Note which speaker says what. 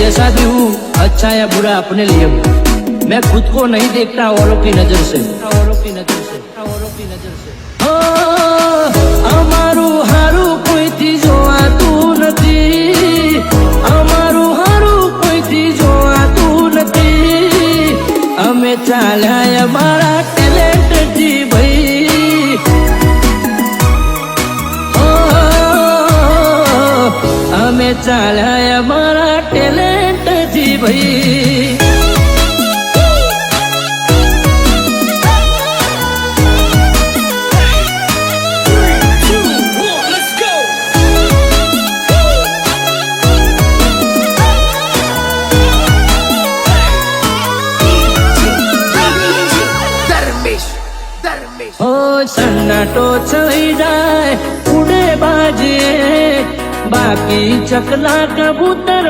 Speaker 1: जैसा भी हूँ अच्छा या बुरा अपने लिए हूँ। मैं खुद को नहीं देखता औरों की नजर से, औरों की नजर से, औरों की नजर से। અમારું હારું કોઈથી જોવાતું નથી, અમારું હારું કોઈથી જોવાતું નથી। અમે ચાલ્યા અમારા ટેલેન્ટથી ભાઈ, અમે ચાલ્યા અમારા ટેલેન્ટથી ભાઈ। સન્નાટો છવાઈ જાય ઉડે બાજે, બાકી ચકલા કબૂતર